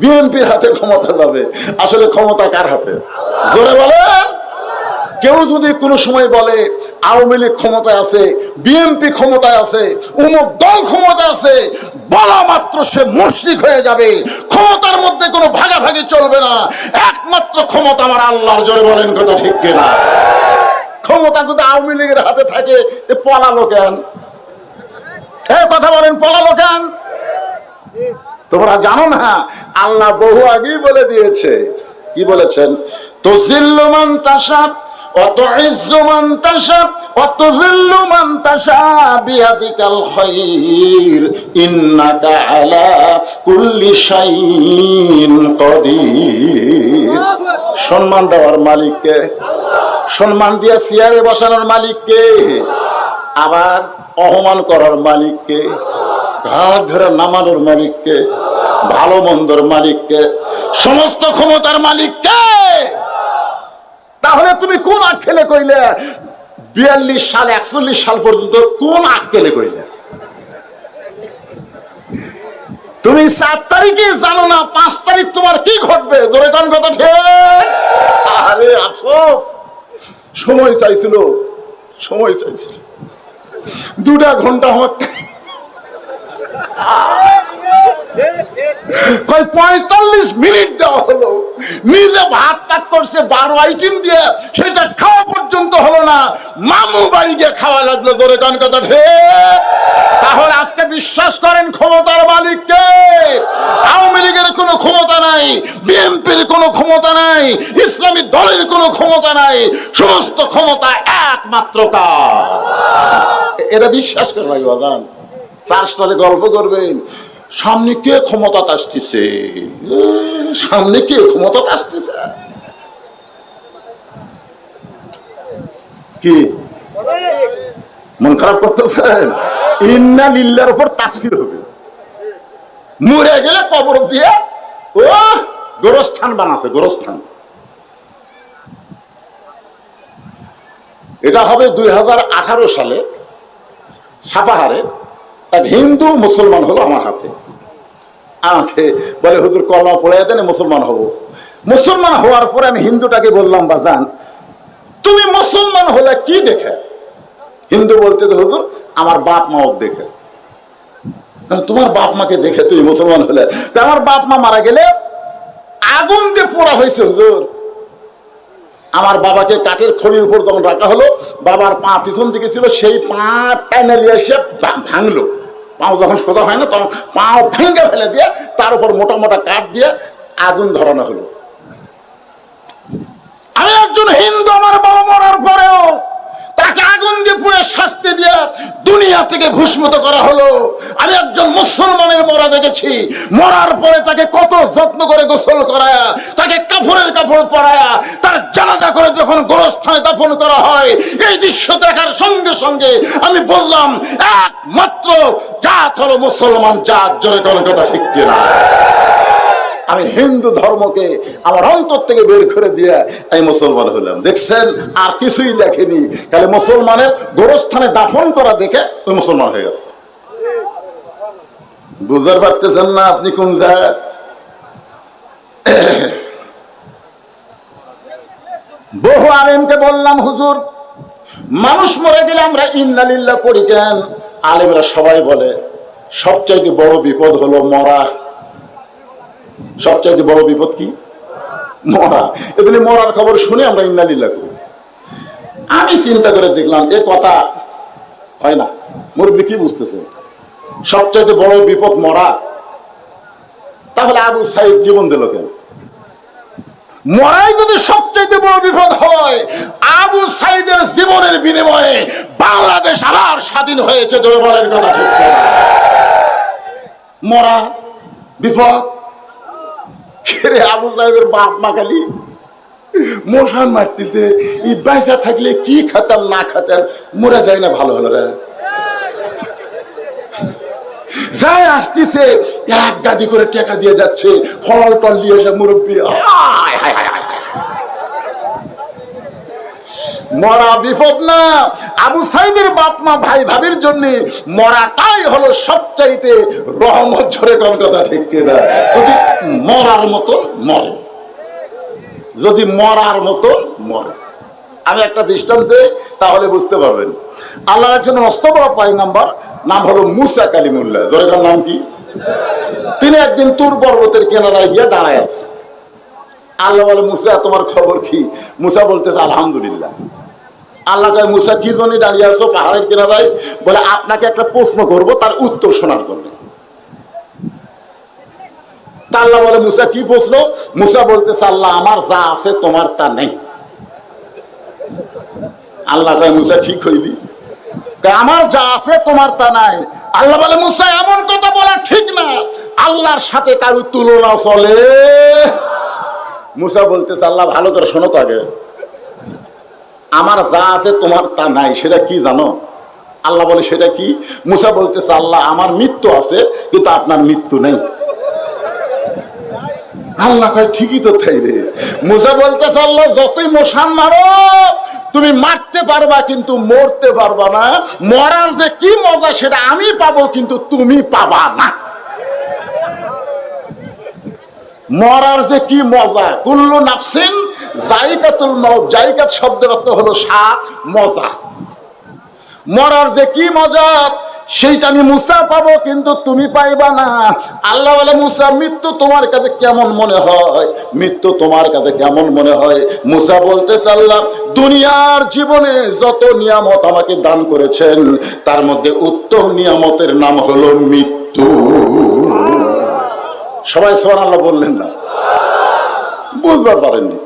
বিএনপির হাতে ক্ষমতা যাবে। আসলে ক্ষমতা কার হাতে? জোরে বলেন। কেউ যদি কোনো সময় বলে আওয়ামী লীগ ক্ষমতায় আছে, বিএনপি ক্ষমতায় আছে, অমুক দল ক্ষমতায় আছে, বলা মাত্র সে মুশরিক হয়ে যাবে। ক্ষমতার মধ্যে কোনো ভাগাভাগি চলবে না, একমাত্র ক্ষমতা আমার আল্লাহর। জোরে বলেন কথা ঠিক কিনা? ক্ষমতা যদি আওয়ামী লীগের হাতে থাকে পলালো কেন? এই কথা বলেন, পলালো কেন? তোমরা জানো না, আল্লাহ বহু আগেই বলে দিয়েছে। কি বলেছেন? তুযিল্লু মান তাশা ওয়া তুইজ্জু মান তাশা ওয়া তুযিল্লু মান তাশা বিয়াদিকাল খায়র ইন্নাকা আলা কুল্লি শাইইন কাদির। সম্মান দেওয়ার মালিক কে? সম্মান দিয়ে চেয়ারে বসানোর মালিক কে? আবার অপমান করার মালিক কে? ঘাড় ধরে নামানোর মালিক কে? ভালো মন্দর মালিক কে? সমস্ত ক্ষমতার মালিক কে? তাহলে তুমি কোন আক্কেলে কইলে ৪২ সাল ৪১ সাল পর্যন্ত কোন আক্কেলে কইলে? তুমি ৪ তারিখে জানো না ৫ তারিখ তোমার কি ঘটবে? জোরে কোন কথা ঠিক? আরে আফসোস, সময় চাইছিল, সময় চাইছিল ২টা ঘন্টা আমার ৪৫ মিনিট দেওয়া হলো, নিজে ভাত কাট করছে ১২ আইটেম দিয়ে, সেটা খাওয়া পর্যন্ত হলো না, মামু বাড়ি গিয়ে খাওয়া লাগলো। জোরে কোন কথা ঠিক? তাহলে আজকে বিশ্বাস করেন ক্ষমতার মালিককে? আওয়ামী লীগের কোনো ক্ষমতা নাই, বিএনপির কোনো ক্ষমতা নাই, ইসলামী দলের কোনো ক্ষমতা নাই, সমস্ত ক্ষমতা একমাত্র কার? এটা বিশ্বাস করে ভাই বাজান। তার সাথে গল্প করবেন, সামনে কে ক্ষমতা আসতেছে, সামনে কে ক্ষমতা আসতেছে। কি মন খারাপ করতেছেন? ইন্না লিল্লাহর উপর তাফসীর হবে, মরে গেলে কবর দিয়ে ও গোরস্থান বানাচ্ছে, গোরস্থান। এটা হবে ২০১৮ সালে সাপাহারে। এক হিন্দু মুসলমান হলো আমার হাতে, আমাকে বলে হুজুর কলমা পড়ে দেন, মুসলমান হব। মুসলমান হওয়ার পরে আমি হিন্দুটাকে বললাম, বাজান তুমি মুসলমান হলে কি দেখে? হিন্দু বলতে হুজুর আমার বাপ মা দেখে। তোমার বাপ মাকে দেখে তুমি মুসলমান হলে? আমার বাপ মা মারা গেলে আগুন দিয়ে পোড়া হয়েছে হুজুর। আমার বাবাকে কাঠের খড়ির উপর যখন রাখা হলো, বাবার পা পিছন দিকে ছিল, সেই পা টাইনে নিয়ে এসে ভাঙলো। পাও যখন সোজা হয় না তখন পাও ভেঙে ফেলে দিয়ে তার উপর মোটা মোটা কাঠ দিয়ে আগুন ধরানো হলো। আমি একজন হিন্দু, আমার বাবা মরার পরেও তাকে আগুন দিয়ে পুড়ে শাস্তি দিয়ে দুনিয়া থেকে ভূষ্মিত করা হলো। আমি একজন মুসলমানের মরা দেখেছি, মরার পরে তাকে কত যত্ন করে গোসল করায়া, তাকে কাপড়ের কাপড় পরায়া, তার জানাজা করে যখন গোরস্থানে গোরস্থানে দাফন করা হয়, এই দৃশ্য দেখার সঙ্গে সঙ্গে আমি বললাম একমাত্র জাত হলো মুসলমান জাত। জোরে কোন কথা ঠিক কিনা? আমি হিন্দু ধর্মকে আমার অন্তর থেকে বের করে দিয়ে আমি মুসলমান হলাম। দেখছেন, আর কিছুই দেখেনি, খালি মুসলমানের গোরস্থানে দাফন করা দেখে ওই মুসলমান হয়ে গেছে। বুঝতে পারতেছেন না আপনি কোন জাত? বহু আলেমকে বললাম, হুজুর মানুষ মরে গেলে আমরা ইন্না লিল্লাহ পড়ি কেন? আলেমরা সবাই বলে সবচাইতে বড় বিপদ হলো মরা। সবচাইতে বড় বিপদ কি? মরা। এজন্য মরার খবর শুনে আমরা ইন্না লিল্লাহ করি। আমি চিন্তা করে দেখলাম এ কথা হয় না। মুরব্বি কি বুঝতেছে? সবচাইতে বড় বিপদ মরা, তাহলে আবু সাইদ জীবন দিল কেন? মরাই যদি সবচাইতে বড় বিপদ হয়, আবু সাইদের জীবনের বিনিময়ে বাংলাদেশ আবার স্বাধীন হয়েছে। জনগণের কথা ঠিক। মরা বিপদ রে? আবু সাইদের বাপ মা খালি মশান মারতেছে, এই বাইসা থাকলে কি খাতাম না খাতাম, মরে যায় না ভালো হলো রে। যাই আসতেছে এক গাদি করে টাকা দিয়ে যাচ্ছে, ফল টল দিয়ে এসে মুরব্বী। মরা বিপদ না, আবু সাইদের বাপ মা ভাই ভাবির জন্য মরাটাই হলো সবচাইতে রহমত। ঝরে কোন কথা ঠিক কিনা? যদি মরার মতো মরে, যদি মরার মতো মরে। আমি একটা দৃষ্টান্ত দেই তাহলে বুঝতে পারবেন। আল্লাহর একজন মস্ত বড় পয়গম্বর, নাম হলো মুসা কালিমুল্লাহ। জোরেকার নাম কি? তিনি একদিন তুর পর্বতের কিনারায় গিয়ে দাঁড়ায় আছে। আল্লাহ বলে, মুসা তোমার খবর কি? মুসা বলতেছে আলহামদুলিল্লাহ। আল্লাহ কয়, মুসা কি জন্য দাঁড়িয়ে আছো পাহাড়ের কিনারায়? বলে, আপনাকে একটা প্রশ্ন করবো, তার উত্তর শোনার জন্য। আল্লাহ বলে, মুসা কি প্রশ্ন? মুসা বলতেছে, আল্লাহ আমার যা আছে তোমার তা নেই। আল্লাহ কয়, মুসা ঠিক হইলি? আমার যা আছে তোমার তা নাই। আল্লাহ বলে, মুসা এমন কথা বলা ঠিক না, আল্লাহর সাথে কারো তুলনা চলে? মুসা বলতেছে, আল্লাহ ভালো করে শোনো তো আগে, আমার যা আছে তোমার তা নাই, সেটা কি জানো? আল্লাহ বলে, সেটা কি? মুসা বলতেছে, আল্লাহ আমার মৃত্যু আছে কিন্তু আপনার মৃত্যু নেই। আল্লাহ কয়, ঠিকই তো তাই রে। মুসা বলতেছে, আল্লাহ যতই মশান মারো তুমি মারতে পারবা কিন্তু মরতে পারবা না। মরার যে কি মজা সেটা আমি পাবো কিন্তু তুমি পাবা না। মরার যে কি মজা, কুল্লু নাফসিন যায়িকাতুল মাউত। যায়িকাত শব্দের অর্থ হলো স্বাদ, মজা। মরার যে কি মজা সেইটা আমি মুসা পাবো কিন্তু তুমি পাইবা না। আল্লাহ বলে, মুসা মৃত্যু তোমার কাছে কেমন মনে হয়? মৃত্যু তোমার কাছে কেমন মনে হয়? মুসা বলতেছে, আল্লাহ দুনিয়ার জীবনে যত নিয়ামত আমাকে দান করেছেন তার মধ্যে উত্তম নিয়ামতের নাম হলো মৃত্যু। সবাই সুবহানাল্লাহ বললেন না? বুঝতে পারেননি।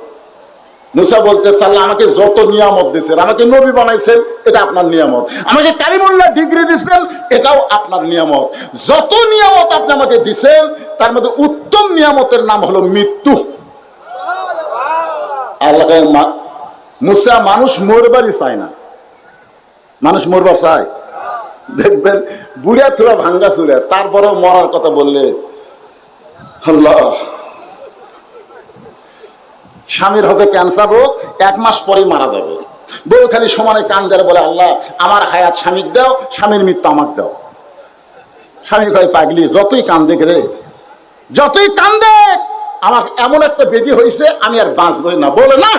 মুসা বলতেছে, আল্লাহ আমাকে যত নিয়ামত দিয়েছেন, আমাকে নবী বানাইছেন, এটা আপনার নিয়ামত। আমাকে কালিমুল্লাহ ডিগ্রি দিচ্ছেন, এটাও আপনার নিয়ামত। যত নিয়ামত আপনি আমাকে দিচ্ছেন তার মধ্যে উত্তম নিয়ামতের নাম হলো মৃত্যু। আল্লাহ মুসা মানুষ মরবারই চায় না। মানুষ মরবার চায়? দেখবেন বুড়া থুরা ভাঙ্গা চুরা, তারপরেও মরার কথা বললে আল্লাহ। স্বামীর হচ্ছে ক্যান্সার রোগ, 1 মাস পরেই মারা যাবে। বউ খালি সমানে কান্দার বলে, আল্লাহ আমার হায়াত স্বামীর দাও, স্বামীর মৃত্যু আমাকে দাও। স্বামী কয়, পাগলি যতই কান্দে রে, যতই কান্দে, আমার এমন একটা বেদি হয়েছে আমি আর বাঁচবই না। বলে না,